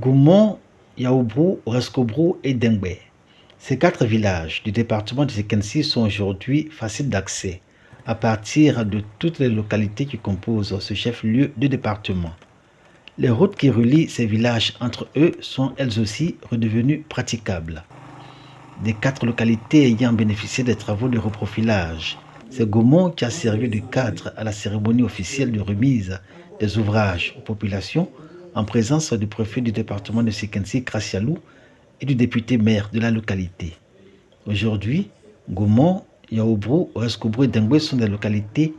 Goumont, Yaourou, Rescobrou et Dengbe. Ces 4 villages du département de Sékensi sont aujourd'hui faciles d'accès à partir de toutes les localités qui composent ce chef-lieu de département. Les routes qui relient ces villages entre eux sont elles aussi redevenues praticables. Des 4 localités ayant bénéficié des travaux de reprofilage, c'est Goumont qui a servi de cadre à la cérémonie officielle de remise des ouvrages aux populations en présence du préfet du département de Sékensi, Krassialou, et du député maire de la localité. Aujourd'hui, Goumont, Yaourou, Rescobrou et Dengbe sont des localités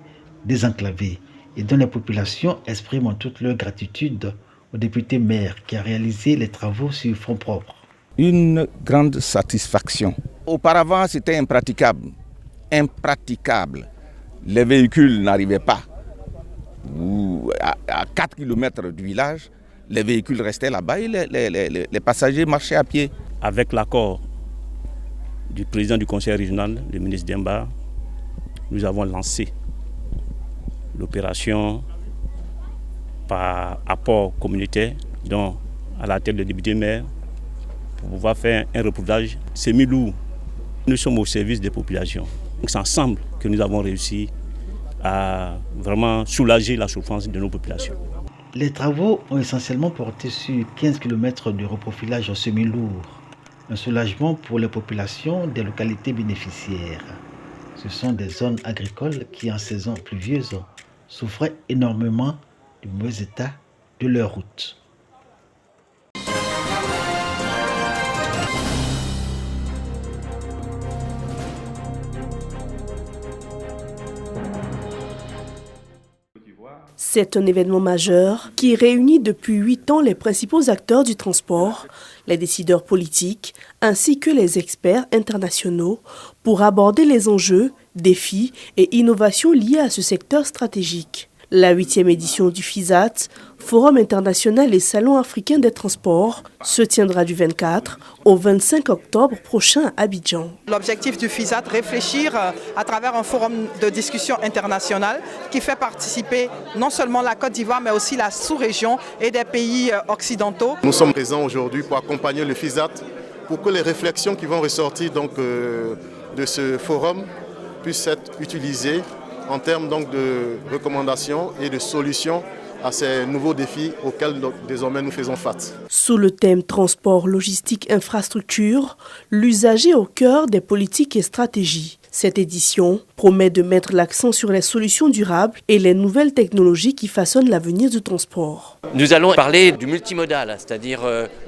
désenclavées et dont les populations expriment toute leur gratitude au député maire qui a réalisé les travaux sur fonds propres. Une grande satisfaction. Auparavant, c'était impraticable. Impraticable. Les véhicules n'arrivaient pas. À 4 km du village, les véhicules restaient là-bas et les passagers marchaient à pied. Avec l'accord du président du conseil régional, le ministre Demba, nous avons lancé l'opération par apport communautaire, dont à la tête du député maire, pour pouvoir faire un repoudage semi-lourd. Nous sommes au service des populations. C'est ensemble que nous avons réussi à vraiment soulager la souffrance de nos populations. Les travaux ont essentiellement porté sur 15 km de reprofilage semi-lourd, un soulagement pour les populations des localités bénéficiaires. Ce sont des zones agricoles qui, en saison pluvieuse, souffraient énormément du mauvais état de leurs routes. C'est un événement majeur qui réunit depuis 8 ans les principaux acteurs du transport, les décideurs politiques ainsi que les experts internationaux pour aborder les enjeux, défis et innovations liées à ce secteur stratégique. La 8e édition du FISAT, Forum international et Salon africain des transports, se tiendra du 24 au 25 octobre prochain à Abidjan. L'objectif du FISAT, réfléchir à travers un forum de discussion internationale qui fait participer non seulement la Côte d'Ivoire mais aussi la sous-région et des pays occidentaux. Nous sommes présents aujourd'hui pour accompagner le FISAT pour que les réflexions qui vont ressortir de ce forum puissent être utilisées en termes de recommandations et de solutions à ces nouveaux défis auxquels désormais nous faisons face. Sous le thème transport, logistique, infrastructure, l'usager au cœur des politiques et stratégies. Cette édition promet de mettre l'accent sur les solutions durables et les nouvelles technologies qui façonnent l'avenir du transport. Nous allons parler du multimodal, c'est-à-dire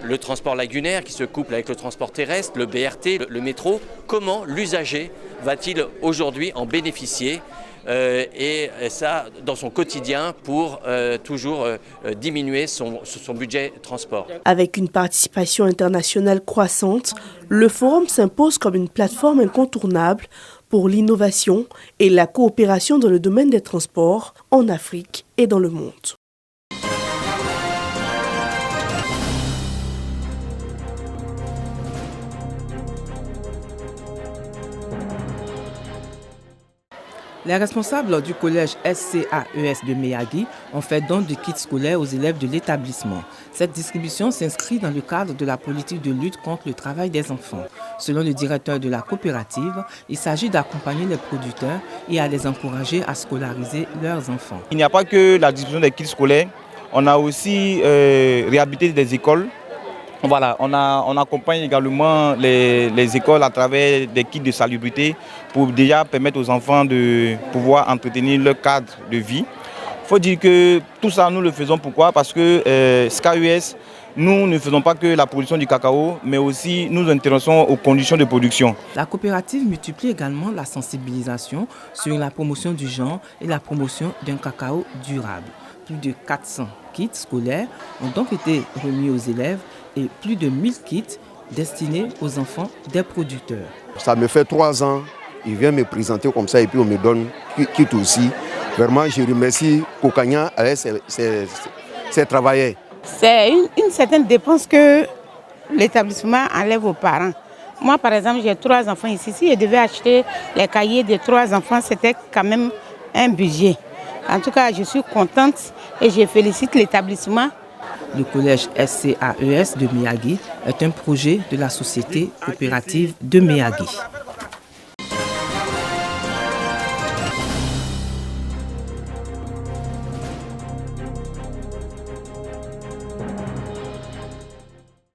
le transport lagunaire qui se couple avec le transport terrestre, le BRT, le métro. Comment l'usager va-t-il aujourd'hui en bénéficier ? Et ça dans son quotidien pour toujours diminuer son budget transport. Avec une participation internationale croissante, le forum s'impose comme une plateforme incontournable pour l'innovation et la coopération dans le domaine des transports en Afrique et dans le monde. Les responsables du collège SCAES de Meyagui ont fait don de kits scolaires aux élèves de l'établissement. Cette distribution s'inscrit dans le cadre de la politique de lutte contre le travail des enfants. Selon le directeur de la coopérative, il s'agit d'accompagner les producteurs et à les encourager à scolariser leurs enfants. Il n'y a pas que la distribution des kits scolaires, on a aussi réhabilité des écoles. Voilà, on accompagne également les écoles à travers des kits de salubrité pour déjà permettre aux enfants de pouvoir entretenir leur cadre de vie. Il faut dire que tout ça, nous le faisons pourquoi ? Parce que SCAES, nous ne faisons pas que la production du cacao, mais aussi nous nous intéressons aux conditions de production. La coopérative multiplie également la sensibilisation sur la promotion du genre et la promotion d'un cacao durable. Plus de 400 kits scolaires ont donc été remis aux élèves et plus de 1000 kits destinés aux enfants des producteurs. Ça me fait 3 ans, il vient me présenter comme ça et puis on me donne kit aussi. Vraiment, je remercie Kokanya avec ses travailleurs. C'est une certaine dépense que l'établissement enlève aux parents. Moi, par exemple, j'ai 3 enfants ici. Si je devais acheter les cahiers de 3 enfants, c'était quand même un budget. En tout cas, je suis contente et je félicite l'établissement Le collège SCAES de Miyagi est un projet de la société coopérative de Miyagi.